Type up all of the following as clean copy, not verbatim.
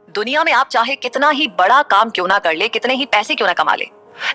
दुनिया में आप चाहे कितना ही बड़ा काम क्यों ना कर ले, कितने ही पैसे क्यों ना कमा ले,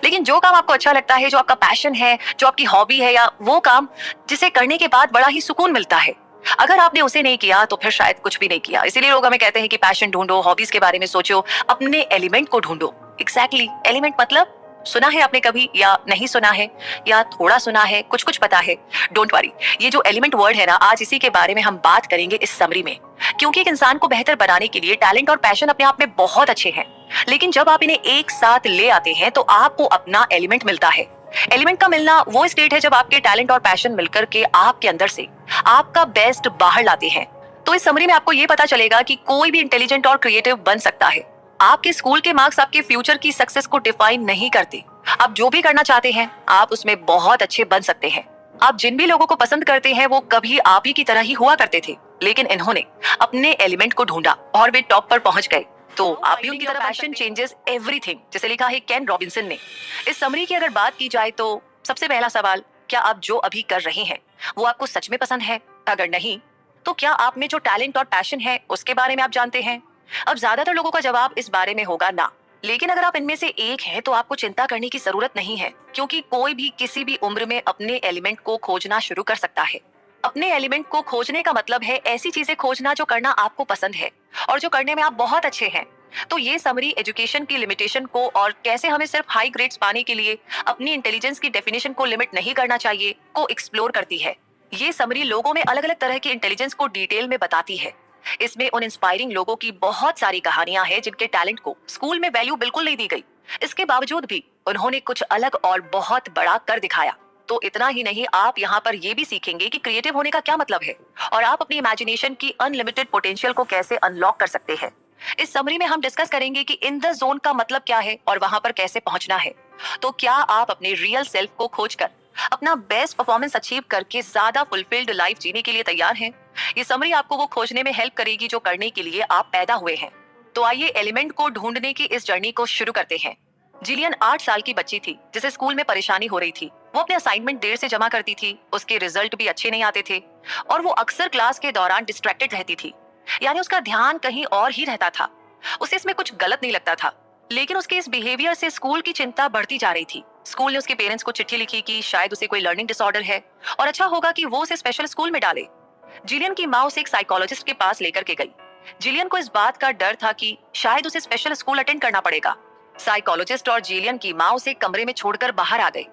लेकिन जो काम आपको अच्छा लगता है, जो आपका पैशन है, जो आपकी हॉबी है, या वो काम जिसे करने के बाद बड़ा ही सुकून मिलता है, अगर आपने उसे नहीं किया तो फिर शायद कुछ भी नहीं किया। इसीलिए लोग हमें कहते हैं कि पैशन ढूंढो, हॉबीज के बारे में सोचो, अपने एलिमेंट को ढूंढो। एग्जैक्टली, एलिमेंट मतलब सुना है आपने कभी, या नहीं सुना है, या थोड़ा सुना है, कुछ कुछ पता है। डोंट वरी, ये जो एलिमेंट वर्ड है ना, आज इसी के बारे में हम बात करेंगे इस समरी में। क्योंकि एक इंसान को बेहतर बनाने के लिए टैलेंट और पैशन अपने आप में बहुत अच्छे हैं, लेकिन जब आप इन्हें एक साथ ले आते हैं तो आपको अपना एलिमेंट मिलता है। एलिमेंट का मिलना वो स्टेट है जब आपके टैलेंट और पैशन मिलकर के आपके अंदर से आपका बेस्ट बाहर लाते हैं। तो इस समरी में आपको ये पता चलेगा कि कोई भी इंटेलिजेंट और क्रिएटिव बन सकता है। आपके स्कूल के मार्क्स आपके फ्यूचर की सक्सेस को डिफाइन नहीं करते। आप जो भी करना चाहते हैं, आप उसमें बहुत अच्छे बन सकते हैं। आप जिन भी लोगों को पसंद करते हैं वो कभी आप ही की तरह ही हुआ करते थे, लेकिन इन्होंने अपने एलिमेंट को ढूंढा और वे टॉप पर पहुंच गए। तो आप भी उनकी तरह पैशन चेंजेस एवरीथिंग, जैसे लिखा है केन रॉबिन्सन ने। इस समरी की अगर बात की जाए तो सबसे पहला सवाल, क्या आप जो अभी कर रहे हैं वो आपको सच में पसंद है? अगर नहीं, तो क्या आप में जो टैलेंट और पैशन है उसके बारे में आप जानते हैं? अब ज्यादातर लोगों का जवाब इस बारे में होगा ना। लेकिन अगर आप इनमें से एक हैं तो आपको चिंता करने की जरूरत नहीं है, क्योंकि कोई भी किसी भी उम्र में अपने एलिमेंट को खोजना शुरू कर सकता है। अपने एलिमेंट को खोजने का मतलब है ऐसी चीजें खोजना जो करना आपको पसंद है और जो करने में आप बहुत अच्छे हैं। तो ये समरी एजुकेशन की लिमिटेशन को और कैसे हमें सिर्फ हाई ग्रेड्स पाने के लिए अपनी इंटेलिजेंस की डेफिनेशन को लिमिट नहीं करना चाहिए को एक्सप्लोर करती है। ये समरी लोगों में अलग अलग तरह की इंटेलिजेंस को डिटेल में बताती है। इसमें उन इंस्पायरिंग लोगों की बहुत सारी कहानियां हैं जिनके टैलेंट को स्कूल में वैल्यू बिल्कुल नहीं दी गई। इसके बावजूद भी उन्होंने कुछ अलग और बहुत बड़ा कर दिखाया। तो इतना ही नहीं, आप यहाँ पर ये भी सीखेंगे कि क्रिएटिव होने का क्या मतलब है और आप अपनी इमेजिनेशन की अनलिमिटेड पोटेंशियल को कैसे अनलॉक कर सकते हैं। इस समरी में हम डिस्कस करेंगे कि इन द जोन का मतलब क्या है और वहां पर कैसे पहुंचना है। तो क्या आप अपने रियल सेल्फ को खोजकर अपना बेस्ट परफॉर्मेंस अचीव करके ज्यादा फुलफिल्ड लाइफ जीने के लिए तैयार हैं? ये समरी आपको वो खोजने में हेल्प करेगी जो करने के लिए आप पैदा हुए हैं। तो आइए एलिमेंट को ढूंढने की इस जर्नी को शुरू करते हैं। जिलियन 8 साल की बच्ची थी जिसे स्कूल में परेशानी हो रही थी। वो अपने असाइनमेंट देर से जमा करती थी, उसके रिजल्ट भी अच्छे नहीं आते थे और वो अक्सर क्लास के दौरान डिस्ट्रैक्टेड रहती थी, यानी उसका ध्यान कहीं और ही रहता था। उसे इसमें कुछ गलत नहीं लगता था, लेकिन उसके इस बिहेवियर से स्कूल की चिंता बढ़ती जा रही थी। स्कूल ने उसके पेरेंट्स को चिट्ठी लिखी कि शायद उसे कोई लर्निंग डिसऑर्डर है और अच्छा होगा कि वो उसे स्पेशल स्कूल में डाले। जिलियन की माँ उसे एक साइकोलॉजिस्ट के पास लेकर के गई। जिलियन को इस बात का डर था कि शायद उसे स्पेशल स्कूल अटेंड करना पड़ेगा। साइकोलॉजिस्ट और जिलियन की माँ उसे कमरे में छोड़कर बाहर आ गए,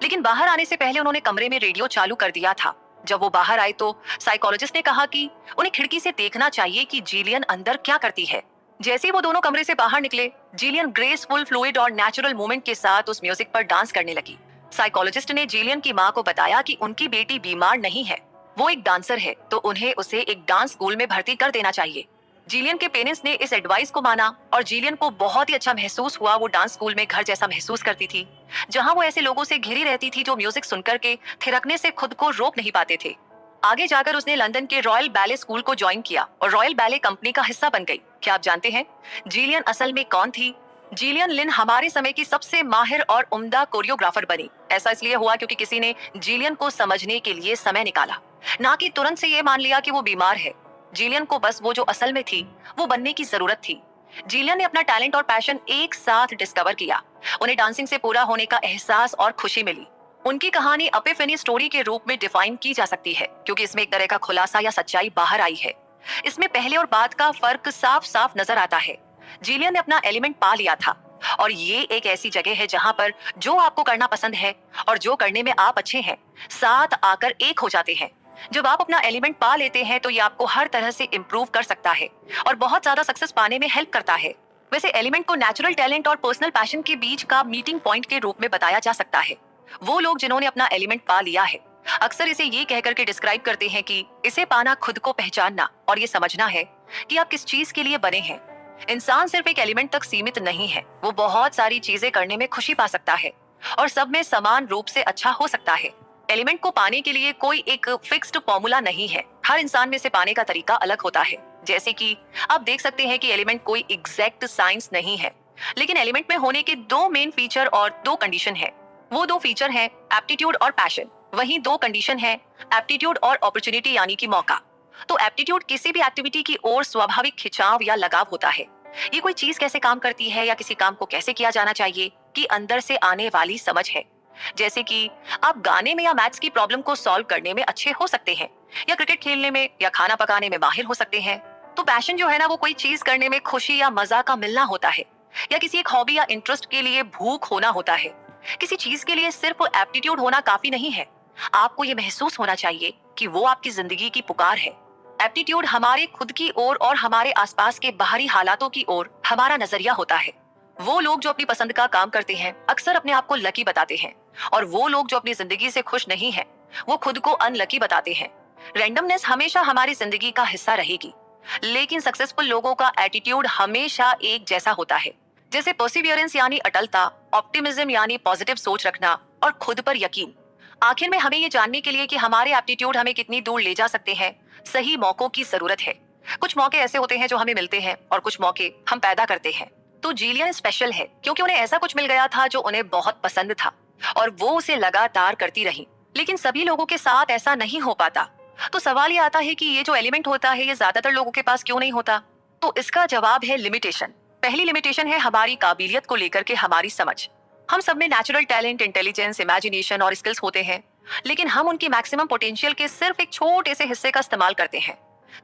लेकिन बाहर आने से पहले उन्होंने कमरे में रेडियो चालू कर दिया था। जब वो बाहर आए तो साइकोलॉजिस्ट ने कहा कि उन्हें खिड़की से देखना चाहिए कि जिलियन अंदर क्या करती है। जैसे ही वो दोनों कमरे से बाहर निकले, जिलियन ग्रेसफुल, फ्लूइड और नेचुरल मूवमेंट के साथ उस म्यूजिक पर डांस करने लगी। साइकोलॉजिस्ट ने जिलियन की माँ को बताया कि उनकी बेटी बीमार नहीं है, वो एक डांसर है, तो उन्हें उसे एक डांस स्कूल में भर्ती कर देना चाहिए। जिलियन के पेरेंट्स ने इस एडवाइस को माना और जिलियन को बहुत ही अच्छा महसूस हुआ। वो डांस स्कूल में घर जैसा महसूस करती थी, जहाँ वो ऐसे लोगों से घिरी रहती थी जो म्यूजिक सुनकर के थिरकने से खुद को रोक नहीं पाते थे। आगे जाकर उसने लंदन के रॉयल बैले स्कूल को ज्वाइन किया और रॉयल बैले कंपनी का हिस्सा बन गई। क्या आप जानते हैं जिलियन असल में कौन थी? जिलियन लिन हमारे समय की सबसे माहिर और उम्दा कोरियोग्राफर बनी। ऐसा इसलिए हुआ क्योंकि किसी ने जिलियन को समझने के लिए समय निकाला, ना कि तुरंत से ये मान लिया कि वो बीमार है। जिलियन को बस वो जो असल में थी वो बनने की जरूरत थी। जिलियन ने अपना टैलेंट और पैशन एक साथ डिस्कवर किया। उन्हें डांसिंग से पूरा होने का एहसास और खुशी मिली। उनकी कहानी एपिफेनी स्टोरी के रूप में डिफाइन की जा सकती है, क्योंकि इसमें एक तरह का खुलासा या सच्चाई बाहर आई है। इसमें पहले और बाद का फर्क साफ साफ नजर आता है। जिलियन ने अपना एलिमेंट पा लिया था और ये एक ऐसी जगह है जहां पर जो आपको करना पसंद है और जो करने में आप अच्छे हैं साथ आकर एक हो जाते हैं। जब आप अपना एलिमेंट पा लेते हैं तो ये आपको हर तरह से इम्प्रूव कर सकता है और बहुत ज्यादा सक्सेस पाने में हेल्प करता है। वैसे एलिमेंट को नेचुरल टैलेंट और पर्सनल पैशन के बीच का मीटिंग पॉइंट के रूप में बताया जा सकता है। वो लोग जिन्होंने अपना एलिमेंट पा लिया है अक्सर इसे ये कहकर के डिस्क्राइब करते हैं कि इसे पाना खुद को पहचानना और ये समझना है कि आप किस चीज के लिए बने हैं। इंसान सिर्फ एक एलिमेंट तक सीमित नहीं है, वो बहुत सारी चीजें करने में खुशी पा सकता है और सब में समान रूप से अच्छा हो सकता है। एलिमेंट को पाने के लिए कोई एक फिक्स्ड फॉर्मूला नहीं है, हर इंसान में से पाने का तरीका अलग होता है। जैसे कि आप देख सकते हैं कि एलिमेंट कोई एग्जैक्ट साइंस नहीं है, लेकिन एलिमेंट में होने के 2 मेन फीचर और 2 कंडीशन है। वो 2 फीचर हैं एप्टीट्यूड और पैशन। वहीं 2 कंडीशन है एप्टीट्यूड और अपॉर्चुनिटी यानी कि मौका। तो एप्टीट्यूड किसी भी एक्टिविटी की ओर स्वाभाविक खिंचाव या लगाव होता है, ये कोई चीज कैसे काम करती है या किसी काम को कैसे किया जाना चाहिए कि अंदर से आने वाली समझ है। जैसे कि आप गाने में या मैथ्स की प्रॉब्लम को सॉल्व करने में अच्छे हो सकते हैं, या क्रिकेट खेलने में या खाना पकाने में माहिर हो सकते हैं। तो पैशन जो है ना, वो कोई चीज करने में खुशी या मजा का मिलना होता है, या किसी एक हॉबी या इंटरेस्ट के लिए भूख होना होता है। किसी चीज के लिए सिर्फ एप्टीट्यूड होना काफी नहीं है, आपको ये महसूस होना चाहिए कि वो आपकी जिंदगी की पुकार है। एप्टीट्यूड हमारे खुद की ओर और हमारे आसपास के बाहरी हालातों की ओर हमारा नजरिया होता है। वो लोग जो अपनी पसंद का काम करते हैं अक्सर अपने आप को लकी बताते हैं, और वो लोग जो अपनी जिंदगी से खुश नहीं हैं, वो खुद को अनलकी बताते हैं। रैंडमनेस हमेशा हमारी जिंदगी का हिस्सा रहेगी, लेकिन सक्सेसफुल लोगों का एटीट्यूड हमेशा एक जैसा होता है। जैसे पर्सिवियरेंस यानी अटलता, ऑप्टिमिज्म यानी पॉजिटिव सोच रखना, और खुद पर यकीन। आखिर में हमें ये जानने के लिए कि हमारे एप्टीट्यूड हमें कितनी दूर ले जा सकते हैं, सही मौकों की जरूरत है। कुछ मौके ऐसे होते हैं जो हमें मिलते हैं, और कुछ मौके हम पैदा करते हैं। तो जिलियन स्पेशल है क्योंकि उन्हें ऐसा कुछ मिल गया था जो उन्हें बहुत पसंद था, और वो उसे लगातार करती रही। लेकिन सभी लोगों के साथ ऐसा नहीं हो पाता। तो सवाल ये आता है कि ये जो एलिमेंट होता है, ये ज्यादातर लोगों के पास क्यों नहीं होता। तो इसका जवाब है लिमिटेशन। पहली लिमिटेशन है हमारी काबिलियत को लेकर के हमारी समझ। हम सब में नेचुरल टैलेंट, इंटेलिजेंस, इमेजिनेशन और स्किल्स होते हैं, लेकिन हम उनकी मैक्सिमम पोटेंशियल के सिर्फ एक छोटे से हिस्से का इस्तेमाल करते हैं।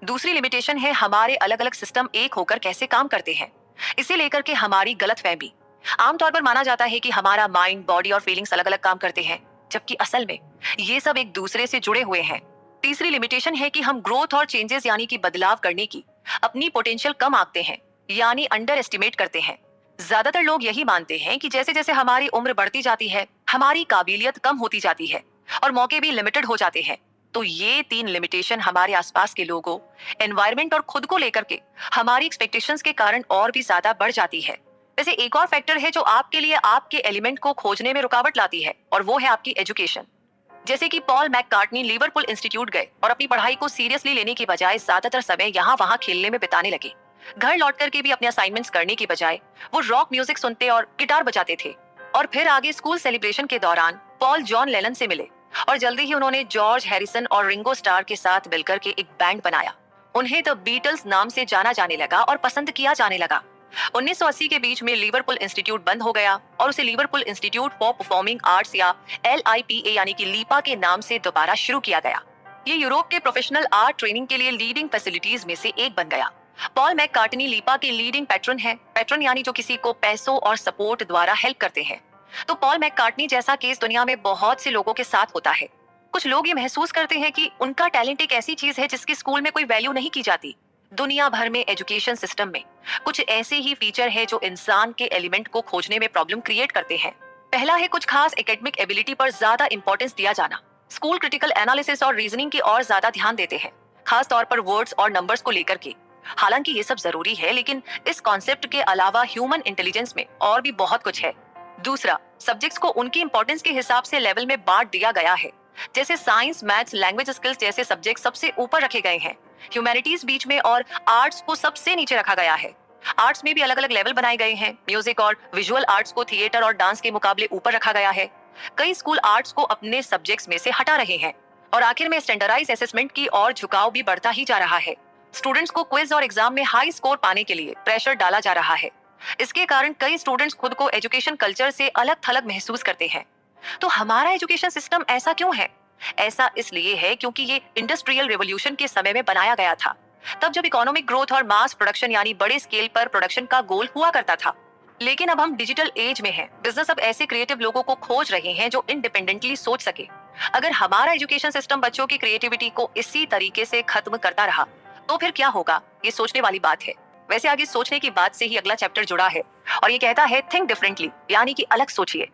दूसरी लिमिटेशन है हमारे अलग अलग सिस्टम एक होकर कैसे काम करते हैं, इसे लेकर के हमारी गलतफहमी। आमतौर पर माना जाता है कि हमारा माइंड, बॉडी और फीलिंग्स अलग अलग काम करते हैं, जबकि असल में ये सब एक दूसरे से जुड़े हुए हैं। तीसरी लिमिटेशन है कि हम ग्रोथ और चेंजेस यानी कि बदलाव करने की अपनी पोटेंशियल कम आंकते हैं, यानी अंडर एस्टिमेट करते हैं। ज्यादातर लोग यही मानते हैं कि जैसे जैसे हमारी उम्र बढ़ती जाती है, हमारी काबिलियत कम होती जाती है और मौके भी लिमिटेड हो जाते हैं। तो ये तीन लिमिटेशन हमारे आसपास के लोगों, एनवायरनमेंट और खुद को लेकर के हमारी एक्सपेक्टेशंस के कारण और भी ज्यादा बढ़ जाती है। वैसे एक और फैक्टर है जो आपके लिए आपके एलिमेंट को खोजने में रुकावट लाती है, और वो है आपकी एजुकेशन। जैसे कि पॉल मैककार्टनी लिवरपूल इंस्टीट्यूट गए और अपनी पढ़ाई को सीरियसली लेने की बजाय ज्यादातर समय यहाँ वहाँ खेलने में बिताने लगे। घर लौट करके भी अपने असाइनमेंट्स करने की बजाय वो रॉक म्यूजिक सुनते और गिटार बजाते थे। और फिर आगे स्कूल सेलिब्रेशन के दौरान पॉल जॉन लेनन से मिले, और जल्दी ही उन्होंने जॉर्ज हैरिसन और रिंगो स्टार के साथ मिलकर के एक बैंड बनाया। उन्हें द बीटल्स नाम से जाना जाने लगा और पसंद किया जाने लगा। 1980 के बीच में लिवरपूल इंस्टीट्यूट बंद हो गया और उसे Liverpool institute for performing arts या LIPA यानी कि लीपा के नाम से दोबारा शुरू किया गया। ये यूरोप के प्रोफेशनल आर्ट ट्रेनिंग के लिए लीडिंग फैसिलिटीज में से एक बन गया। पॉल मैककार्टनी लीपा के लीडिंग पैट्रन है। पैट्रन यानी जो किसी को पैसों और सपोर्ट द्वारा हेल्प करते हैं। तो पॉल मैककार्टनी जैसा केस दुनिया में बहुत से लोगों के साथ होता है। कुछ लोग ये महसूस करते हैं कि उनका टैलेंट एक ऐसी चीज है जिसकी स्कूल में कोई वैल्यू नहीं की जाती। दुनिया भर में एजुकेशन सिस्टम में कुछ ऐसे ही फीचर है जो इंसान के एलिमेंट को खोजने में प्रॉब्लम क्रिएट करते हैं। पहला है कुछ खास एकेडमिक एबिलिटी पर ज्यादा इंपॉर्टेंस दिया जाना। स्कूल क्रिटिकल एनालिसिस और रीजनिंग की और ज्यादा ध्यान देते हैं, खास तौर पर वर्ड्स और नंबर्स को लेकर के। हालांकि ये सब जरूरी है, लेकिन इस कॉन्सेप्ट के अलावा ह्यूमन इंटेलिजेंस में और भी बहुत कुछ है। दूसरा, सब्जेक्ट्स को उनकी इंपॉर्टेंस के हिसाब से लेवल में बांट दिया गया है। जैसे साइंस, मैथ्स, लैंग्वेज स्किल्स जैसे सब्जेक्ट सबसे ऊपर रखे गए हैं, ह्यूमैनिटीज बीच में और आर्ट्स को सबसे नीचे रखा गया है। आर्ट्स में भी अलग अलग लेवल बनाए गए हैं। म्यूजिक और विजुअल आर्ट्स को थिएटर और डांस के मुकाबले ऊपर रखा गया है। कई स्कूल आर्ट्स को अपने सब्जेक्ट्स में से हटा रहे हैं, और आखिर में स्टैंडर्डाइज असेसमेंट की और झुकाव भी बढ़ता ही जा रहा है। स्टूडेंट्स को क्विज और एग्जाम में हाई स्कोर पाने के लिए प्रेशर डाला जा रहा है। इसके कारण कई स्टूडेंट्स खुद को एजुकेशन कल्चर से अलग थलग महसूस करते हैं। तो हमारा एजुकेशन सिस्टम ऐसा क्यों है? ऐसा इसलिए है क्योंकि ये इंडस्ट्रियल रेवोल्यूशन के समय में बनाया गया था, तब जब इकोनॉमिक ग्रोथ और मास प्रोडक्शन यानी बड़े स्केल पर प्रोडक्शन का गोल हुआ करता था। लेकिन अब हम डिजिटल एज में हैं। बिजनेस अब ऐसे क्रिएटिव लोगों को खोज रहे हैं जो इंडिपेंडेंटली सोच सके। अगर हमारा एजुकेशन सिस्टम बच्चों की क्रिएटिविटी को इसी तरीके से खत्म करता रहा तो फिर क्या होगा, ये सोचने वाली बात है। वैसे आगे सोचने की बात से ही अगला चैप्टर जुड़ा है, और ये कहता है थिंक डिफरेंटली, यानी कि अलग सोचिए।